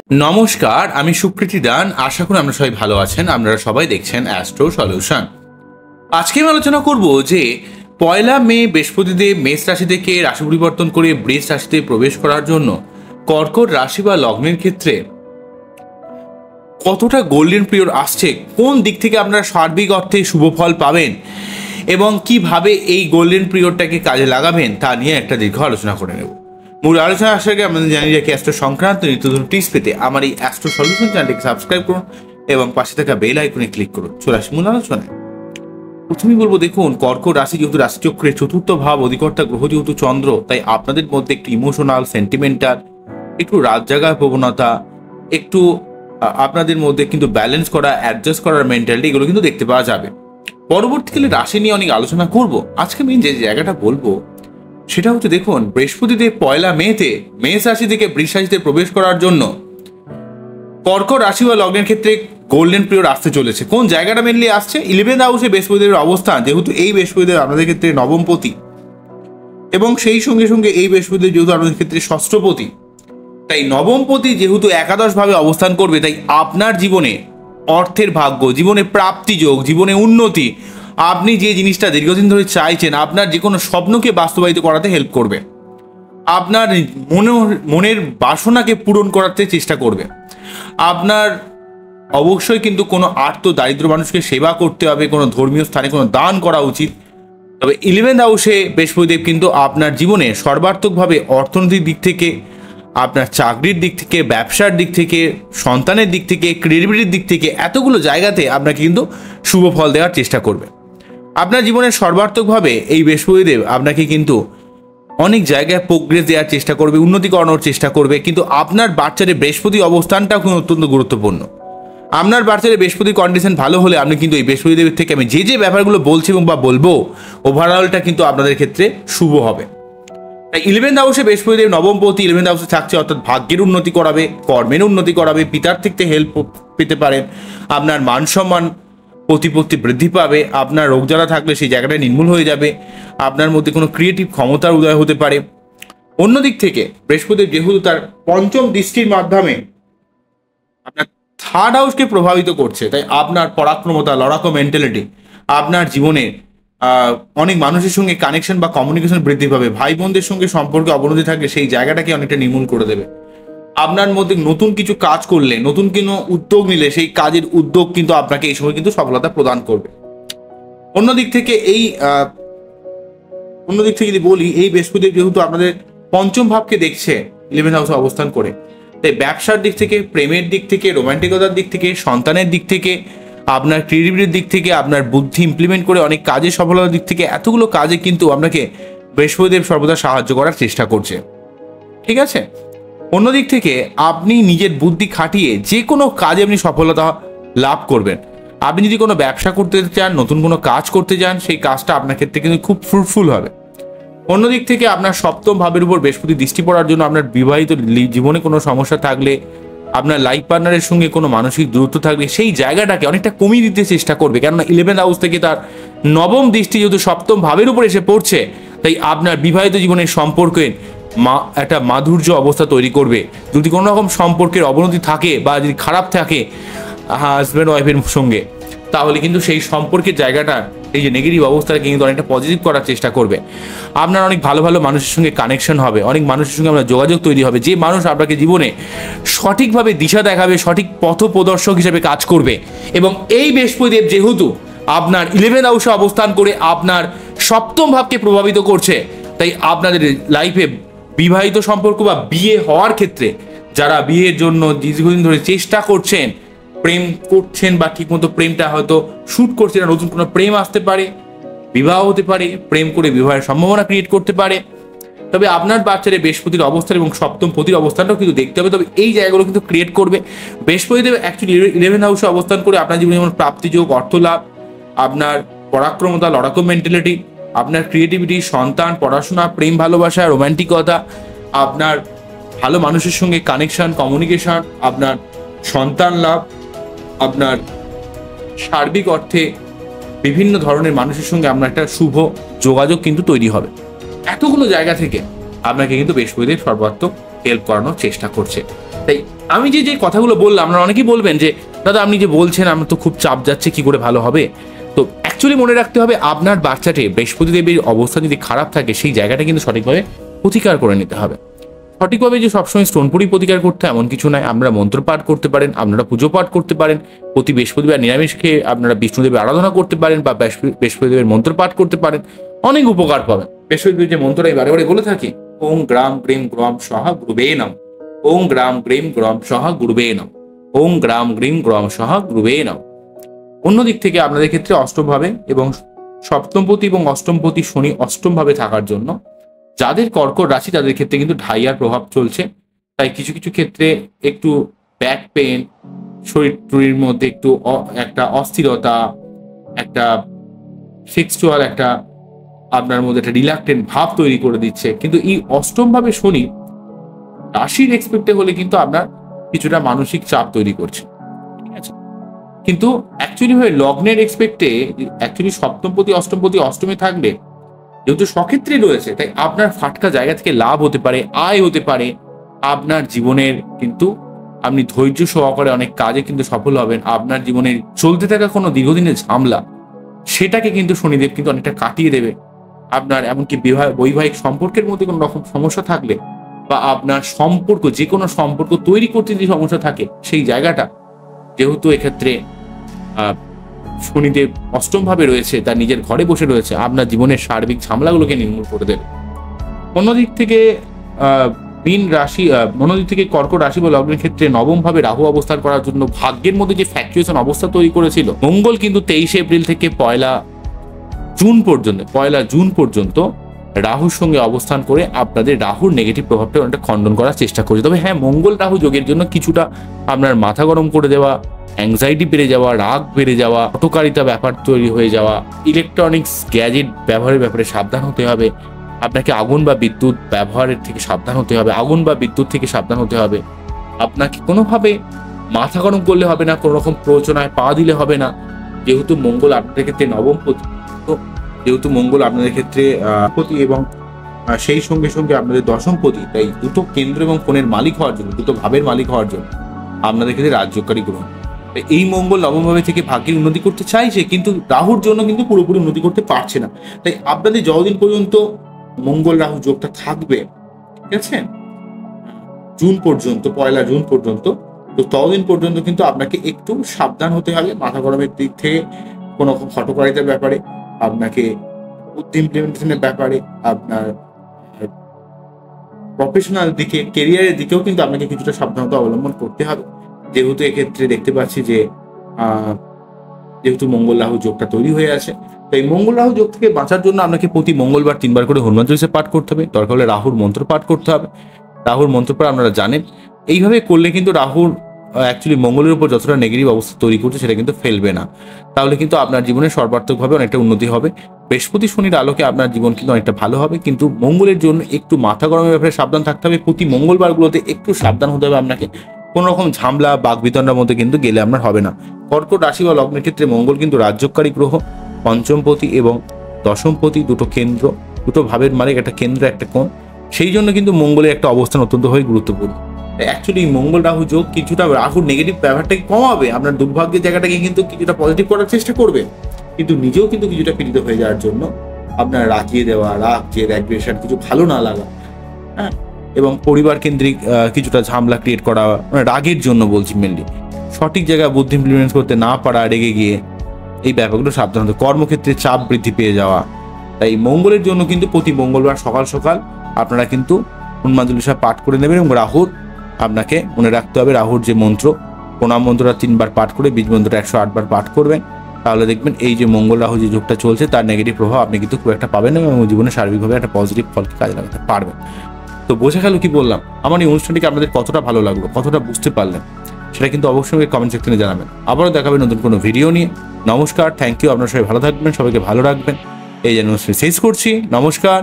নমস্কার, আমি সুকৃতি দান। আশা করি আপনারা সবাই ভালো আছেন। আপনারা সবাই দেখছেন অ্যাস্ট্রো সলিউশন। আজকে আমি আলোচনা করব যে 1 মে বৃহস্পতিদেব মেষ রাশি থেকে রাশি পরিবর্তন করে বৃষ রাশিতে প্রবেশ করার জন্য কর্কট রাশি বা লগ্নের ক্ষেত্রে কতটা গোল্ডেন পিরিয়ড আসছে, কোন দিক থেকে আপনারা সার্বিক অর্থে শুভ ফল পাবেন এবং কিভাবে এই গোল্ডেন পিরিয়ডটাকে কাজে লাগাবেন তা নিয়ে একটা দীর্ঘ আলোচনা করে নেব। মূল আলোচনা আসার আগে আপনাদের জানিয়ে রাখি, অ্যাস্ট্রো সংক্রান্ত নিত্য নতুন টিপস পেতে আমার এই অ্যাস্ট্রো সলিউশন চ্যানেলটিকে সাবস্ক্রাইব করুন এবং পাশে থাকা বেল আইকনে ক্লিক করুন। চলে আসি মূল আলোচনায়। প্রথমেই বলবো, দেখুন, কর্কট রাশি যেহেতু রাশিচক্রের চতুর্থ ভাব, অধিকর্তা গ্রহ যেহেতু চন্দ্র, তাই আপনাদের মধ্যে একটু ইমোশনাল, সেন্টিমেন্টাল, একটু রাত জাগার প্রবণতা, একটু আপনাদের মধ্যে কিন্তু ব্যালেন্স করা, অ্যাডজাস্ট করার মেন্টালিটি, এগুলো কিন্তু দেখতে পাওয়া যাবে। পরবর্তীকালে রাশি নিয়ে অনেক আলোচনা করব। আজকে আমি যে জায়গাটা বলবো সেটা হচ্ছে, দেখুন, বৃহস্পতিদেব 1 মেতে মেষ রাশি থেকে বৃষ রাশিতে প্রবেশ করার জন্য কর্কট রাশি বা লগ্নের ক্ষেত্রে গোল্ডেন পিরিয়ড আসতে চলেছে। কোন জায়গাটা মেনলি আসছে? 11th হাউসে বৃহস্পতিদেবের অবস্থান, যেহেতু এই বৃহস্পতিদেব আপনাদের ক্ষেত্রে নবমপতি এবং সেই সঙ্গে সঙ্গে এই বৃহস্পতিদেব যেহেতু আপনাদের ক্ষেত্রে ষষ্ঠপতি, তাই নবমপতি যেহেতু একাদশভাবে অবস্থান করবে, তাই আপনার জীবনে অর্থের ভাগ্য, জীবনে প্রাপ্তিযোগ, জীবনে উন্নতি, আপনি যে জিনিসটা দীর্ঘদিন ধরে চাইছেন, আপনার যে কোনো স্বপ্নকে বাস্তবায়িত করাতে হেল্প করবে, আপনার মনের বাসনাকে পূরণ করাতে চেষ্টা করবে। আপনার অবশ্যই কিন্তু কোনো আর্ত দারিদ্র মানুষকে সেবা করতে হবে, কোনো ধর্মীয় স্থানে কোনো দান করা উচিত। তবে 11th হাউসে বৃহস্পতিদেব কিন্তু আপনার জীবনে সর্বাত্মকভাবে অর্থনৈতিক দিক থেকে, আপনার চাকরির দিক থেকে, ব্যবসার দিক থেকে, সন্তানের দিক থেকে, ক্রিয়েটিভিটির দিক থেকে এতগুলো জায়গাতে আপনাকে কিন্তু শুভ ফল দেওয়ার চেষ্টা করবে। আপনার জীবনের সর্বাত্মকভাবে এই বৃহস্পতিদেব আপনাকে কিন্তু অনেক জায়গায় প্রোগ্রেস দেওয়ার চেষ্টা করবে, উন্নতি করানোর চেষ্টা করবে। কিন্তু আপনার বাচ্চারে বৃহস্পতি অবস্থানটাও কিন্তু অত্যন্ত গুরুত্বপূর্ণ। আপনার বাচ্চারে বৃহস্পতির কন্ডিশন ভালো হলে আপনি কিন্তু এই বৃহস্পতিদেবের থেকে আমি যে ব্যাপারগুলো বলছি এবং বা বলবো, ওভারঅলটা কিন্তু আপনাদের ক্ষেত্রে শুভ হবে। তাই 11th হাউসে বৃহস্পতিদেব নবমপতি 11th হাউসে থাকছে, অর্থাৎ ভাগ্যের উন্নতি করাবে, কর্মের উন্নতি করাবে, পিতার থেকে হেল্প পেতে পারেন, আপনার মান সম্মান প্রতিপত্তি বৃদ্ধি পাবে, আপনার রোগ জ্বালা থাকলে সেই জায়গাটা নির্মূল হয়ে যাবে, আপনার মধ্যে কোনো ক্রিয়েটিভ ক্ষমতার উদয় হতে পারে। অন্যদিক থেকে বৃহস্পতিদেব যেহেতু তার পঞ্চম দৃষ্টির মাধ্যমে আপনার 3rd হাউসকে প্রভাবিত করছে, তাই আপনার পরাক্রমতা, লড়াকু মেন্টালিটি, আপনার জীবনে অনেক মানুষের সঙ্গে কানেকশন বা কমিউনিকেশন বৃদ্ধি পাবে। ভাই বোনদের সঙ্গে সম্পর্কে অবনতি থাকলে সেই জায়গাটাকে অনেকটা নির্মূল করে দেবে। আপনার মধ্যে নতুন কিছু কাজ করলে, নতুন কোনো উদ্যোগ নিলে, সেই কাজের উদ্যোগ কিন্তু আপনাকে এই সময় কিন্তু সফলতা প্রদান করবে। অন্যদিক থেকে যদি বলি, এই বৃহস্পতিদেব যেহেতু আপনাদের পঞ্চম ভাবকে দেখছে 11th হাউসে অবস্থান করে, তাই ব্যবসার দিক থেকে, প্রেমের দিক থেকে, রোমান্টিকতার দিক থেকে, সন্তানের দিক থেকে, আপনার ক্রিয়েটিভিটির দিক থেকে, আপনার বুদ্ধি ইমপ্লিমেন্ট করে অনেক কাজে সফলতার দিক থেকে, এতগুলো কাজে কিন্তু আপনাকে বৃহস্পতিদেব সর্বদা সাহায্য করার চেষ্টা করছে। ঠিক আছে? অন্যদিক থেকে আপনি নিজের বুদ্ধি খাটিয়ে যে কোনো কাজে আপনি সফলতা লাভ করবেন। আপনি যদি কোনো ব্যবসা করতে চান, নতুন কোনো কাজ করতে চান, সেই কাজটা আপনার ক্ষেত্রে কিন্তু খুব ফ্রুটফুল হবে। অন্যদিক থেকে আপনার সপ্তম ভাবের উপর বৃহস্পতি দৃষ্টি পড়ার জন্য আপনার বিবাহিত জীবনে কোনো সমস্যা থাকলে, আপনার লাইফ পার্টনারের সঙ্গে কোনো মানসিক দূরত্ব থাকলে, সেই জায়গাটাকে অনেকটা কমিয়ে দিতে চেষ্টা করবে। কেননা 11th হাউস থেকে তার নবম দৃষ্টি যেহেতু সপ্তম ভাবের উপর এসে পড়ছে, তাই আপনার বিবাহিত জীবনের সম্পর্কে একটা মাধুর্য অবস্থা তৈরি করবে। যদি কোনো রকম সম্পর্কের অবনতি থাকে বা যদি খারাপ থাকে হাজব্যান্ড ওয়াইফের সঙ্গে, তাহলে কিন্তু সেই সম্পর্কের জায়গাটা, এই যে নেগেটিভ অবস্থাটাকে কিন্তু অনেকটা পজিটিভ করার চেষ্টা করবে। আপনার অনেক ভালো ভালো মানুষের সঙ্গে কানেকশন হবে, অনেক মানুষের সঙ্গে আপনার যোগাযোগ তৈরি হবে, যে মানুষ আপনাকে জীবনে সঠিকভাবে দিশা দেখাবে, সঠিক পথ প্রদর্শক হিসেবে কাজ করবে। এবং এই বৃহস্পতিদেব যেহেতু আপনার 11th হাউসে অবস্থান করে আপনার সপ্তম ভাবকে প্রভাবিত করছে, তাই আপনাদের লাইফে বিবাহিত সম্পর্ক বা বিয়ে হওয়ার ক্ষেত্রে, যারা বিয়ের জন্য দীর্ঘদিন ধরে চেষ্টা করছেন, প্রেম করছেন বা ঠিকমতো প্রেমটা হয়তো শুট করছে না, নতুন কোনো প্রেম আসতে পারে, বিবাহ হতে পারে, প্রেম করে বিবাহের সম্ভাবনা ক্রিয়েট করতে পারে। তবে আপনার বাচ্চারে বৃহস্পতির অবস্থান এবং সপ্তম পতির অবস্থানটাও কিন্তু দেখতে হবে। তবে এই জায়গাগুলো কিন্তু ক্রিয়েট করবে। বৃহস্পতিদেব অ্যাকচুয়ালি 11th হাউসে অবস্থান করে আপনার জীবনে যেমন প্রাপ্তিযোগ, অর্থ লাভ, আপনার পরাক্রমতা, লড়াকু মেন্টালিটি, আপনার ক্রিয়েটিভিটি, সন্তান, পড়াশোনা, প্রেম ভালোবাসা, রোমান্টিকতা, আপনার ভালো মানুষের সঙ্গে কানেকশন, কমিউনিকেশন, আপনার সন্তান লাভ, আপনার সার্বিক অর্থে বিভিন্ন ধরনের মানুষের সঙ্গে আপনার একটা শুভ যোগাযোগ কিন্তু তৈরি হবে। এতগুলো জায়গা থেকে আপনাকে কিন্তু বৃহস্পতিদেব সর্বাত্মক হেল্প করানোর চেষ্টা করছে। তাই আমি যে কথাগুলো বললাম, আপনারা অনেকেই বলবেন যে দাদা আপনি যে বলছেন আমার তো খুব চাপ যাচ্ছে, কি করে ভালো হবে? তো অ্যাকচুয়ালি মনে রাখতে হবে, আপনার বাচ্চাটি বৃহস্পতি দেবীর অবস্থা যদি খারাপ থাকে, সেই জায়গাটা কিন্তু সঠিকভাবে প্রতিকার করে নিতে হবে। সঠিকভাবে যে সবসময় স্টোনপুরি প্রতিকার করতে এমন কিছু নয়। আপনারা মন্ত্র পাঠ করতে পারেন, আপনারা পুজো পাঠ করতে পারেন, প্রতি বৃহস্পতিবার নিরামিষ খেয়ে আপনারা বিষ্ণুদেবের আরাধনা করতে পারেন বা বৃহস্পতিদেবের মন্ত্র পাঠ করতে পারেন, অনেক উপকার পাবেন। বৃহস্পতিদেবের যে মন্ত্রটা বারে বারে বলে থাকি, ওং গ্রাম গ্রীম গ্রম সহা গুরুবে নম, ওং গ্রাম গ্রীম গ্রম সহা গুরুবে নম, ওং গ্রাম গ্রীম গ্রম সহা গুরুবে নম। অন্যদিক থেকে আপনাদের ক্ষেত্রে অষ্টমভাবে এবং সপ্তমপতি এবং অষ্টমপতি শনি অষ্টমভাবে থাকার জন্য যাদের কর্কট রাশি তাদের ক্ষেত্রে কিন্তু ঢাইয়ার প্রভাব চলছে। তাই কিছু কিছু ক্ষেত্রে একটু ব্যাক পেন, শরীরের মধ্যে একটু একটা অস্থিরতা, একটা সেক্সুয়াল একটা আপনার মধ্যে একটা রিল্যাক্টেন্ট ভাব তৈরি করে দিচ্ছে। কিন্তু এই অষ্টমভাবে শনি রাশির এক্সপেক্টে হলে কিন্তু আপনার কিছুটা মানসিক চাপ তৈরি করছে, ঠিক আছে? কিন্তু অ্যাকচুয়ালি ভাবে লগ্নের এক্সপেক্টে অ্যাকচুয়ালি সপ্তমপতি অষ্টমপতি অষ্টমে থাকলে যেহেতু সক্ষেত্রে রয়েছে, তাই আপনার ফাটকা জায়গা থেকে লাভ হতে পারে, আয় হতে পারে। আপনার জীবনের কিন্তু আপনি ধৈর্য সহকারে অনেক কাজে কিন্তু সফল হবেন। আপনার জীবনের চলতে থাকা কোনো দীর্ঘদিনের ঝামেলা, সেটাকে কিন্তু শনিদেব কিন্তু অনেকটা কাটিয়ে দেবে। আপনার এমনকি বৈবাহিক সম্পর্কের মধ্যে কোনো রকম সমস্যা থাকলে বা আপনার সম্পর্ক, যে কোনো সম্পর্ক তৈরি করতে যদি সমস্যা থাকে, সেই জায়গাটা যেহেতু এক্ষেত্রে শনিদেব অষ্টমভাবে রয়েছে, তার নিজের ঘরে বসে রয়েছে, আপনার জীবনের সার্বিক ঝামেলাগুলোকে নির্মূল করে দেবে। অন্যদিক থেকে অন্যদিক থেকে কর্কট রাশি বা লগ্নের ক্ষেত্রে নবমভাবে রাহু অবস্থান করার জন্য ভাগ্যের মধ্যে যে ফ্যাকচুয়েশন অবস্থা তৈরি করেছিল, মঙ্গল কিন্তু 23 এপ্রিল থেকে 1 জুন পর্যন্ত রাহুর সঙ্গে অবস্থান করে আপনাদের রাহুর নেগেটিভ প্রভাবটা অনেকটা খণ্ডন করার চেষ্টা করছে। তবে হ্যাঁ, মঙ্গল রাহু যোগের জন্য কিছুটা আপনার মাথা গরম করে দেওয়া, অ্যাংজাইটি বেড়ে যাওয়া, রাগ বেড়ে যাওয়া, হটকারিতা ব্যাপার তৈরি হয়ে যাওয়া, ইলেকট্রনিক্স গ্যাজেট ব্যবহারের ব্যাপারে সাবধান হতে হবে। আপনাকে আগুন বা বিদ্যুৎ ব্যবহারের থেকে সাবধান হতে হবে, আগুন বা বিদ্যুৎ থেকে সাবধান হতে হবে। আপনাকে কোনোভাবে মাথা গরম করলে হবে না, কোনো রকম প্ররোচনায় পা দিলে হবে না। যেহেতু মঙ্গল আপনাদের ক্ষেত্রে নবমপতি, যেহেতু মঙ্গল আপনাদের ক্ষেত্রে পতি এবং সেই সঙ্গে সঙ্গে আপনাদের দশমপতি, তাই দুটো কেন্দ্র এবং কোণের মালিক হওয়ার জন্য, দুটো ভাবের মালিক হওয়ার জন্য আপনাদের ক্ষেত্রে রাজযোগকারী গ্রহ। এই মঙ্গল নবমভাবে থেকে ভাগ্যের উন্নতি করতে চাইছে, কিন্তু রাহুর জন্য কিন্তু পুরোপুরি উন্নতি করতে পারছে না। তাই আপনাদের যতদিন পর্যন্ত মঙ্গল রাহু যোগটা থাকবে, ঠিক আছে, জুন পর্যন্ত, 1 জুন পর্যন্ত, তো ততদিন পর্যন্ত কিন্তু আপনাকে একটু সাবধান হতে হবে মাথা গরমের দিক থেকে, কোনো রকম হটকারিতার ব্যাপারে, আপনাকে বুদ্ধি ইমপ্লিমেন্টেশনের ব্যাপারে, আপনার প্রফেশনাল দিকে, কেরিয়ারের দিকেও কিন্তু আপনাকে কিছুটা সাবধানতা অবলম্বন করতে হবে। যেহেতু এক্ষেত্রে দেখতে পাচ্ছি যে যেহেতু মঙ্গল রাহু যোগটা তৈরি হয়ে আছে, তো এই মঙ্গল রাহু যোগ থেকে বাঁচার জন্য আপনাকে প্রতি মঙ্গলবার 3 বার করে হনুমান চালিসা পাঠ করতে হবে। দরকার হলে রাহুর মন্ত্র পাঠ করতে হবে। রাহুর মন্ত্র পাঠ আপনারা জানেন। এইভাবে করলে কিন্তু রাহুর অ্যাকচুয়ালি মঙ্গলের উপর যতটা নেগেটিভ অবস্থা তৈরি করছে সেটা কিন্তু ফেলবে না। তাহলে কিন্তু আপনার জীবনে সর্বাত্মকভাবে অনেকটা উন্নতি হবে। বৃহস্পতি শনির আলোকে আপনার জীবন কিন্তু অনেকটা ভালো হবে, কিন্তু মঙ্গলের জন্য একটু মাথা গরমের ব্যাপারে সাবধান থাকতে হবে। প্রতি মঙ্গলবারগুলোতে একটু সাবধান হতে হবে আপনাকে। কোনো রকম ঝামেলা বাগবিতণ্ডার মধ্যে কিন্তু গেলে আপনার হবে না। কর্কট রাশি বা লগ্নের ক্ষেত্রে মঙ্গল কিন্তু রাজযোগকারী গ্রহ, পঞ্চমপতি এবং দশমপতি, দুটো কেন্দ্র, দুটো ভাবের মালিক, একটা কেন্দ্র একটা কোণ। সেই জন্য কিন্তু মঙ্গলের একটা অবস্থান অত্যন্ত গুরুত্বপূর্ণ। অ্যাকচুয়ালি মঙ্গল রাহু যোগ কিছুটা রাহুর নেগেটিভ ব্যাপারটাকে কমাবে, আপনার দুর্ভাগ্যের জায়গাটাকে কিন্তু কিছুটা পজিটিভ করার চেষ্টা করবে, কিন্তু নিজেও কিন্তু কিছুটা পীড়িত হয়ে যাওয়ার জন্য আপনার রাগিয়ে দেওয়া, রাগ, জেদ, অ্যাগ্রেশন, কিছু ভালো না লাগা, হ্যাঁ, এবং পরিবার কেন্দ্রিক কিছুটা ঝামেলা ক্রিয়েট করা, মানে রাগের জন্য বলছি মেনলি, সঠিক জায়গায় বুদ্ধি ইমপ্লিমেন্ট করতে না পারা, রেগে গিয়ে, এই ব্যাপারগুলো সাবধান হতে। কর্মক্ষেত্রে চাপ বৃদ্ধি পেয়ে যাওয়া। তাই মঙ্গলের জন্য কিন্তু প্রতি মঙ্গলবার সকাল সকাল আপনারা কিন্তু হনুমান চালিসা পাঠ করে নেবেন, এবং রাহুর আপনাকে মনে রাখতে হবে, রাহুর যে মন্ত্র, প্রণাম মন্ত্রটা 3 বার পাঠ করে বীজ মন্ত্রটা 108 বার পাঠ করবেন। তাহলে দেখবেন এই যে মঙ্গল রাহু যে যোগটা চলছে তার নেগেটিভ প্রভাব আপনি কিন্তু খুব একটা পাবেন না, এবং জীবনে সার্বিকভাবে একটা পজিটিভ ফলকে কাজে লাগাতে পারবেন। তো বোঝা গেল কি বললাম? আমার এই অনুষ্ঠানটিকে আপনাদের কতটা ভালো লাগলো, কতটা বুঝতে পারলেন, সেটা কিন্তু অবশ্যই কমেন্ট সেকশনে জানাবেন। আবারও দেখাবেন নতুন কোনো ভিডিও নিয়ে। নমস্কার, থ্যাংক ইউ, আপনারা সবাই ভালো থাকবেন, সবাইকে ভালো রাখবেন। এই যে অনুষ্ঠান শেষ করছি। নমস্কার।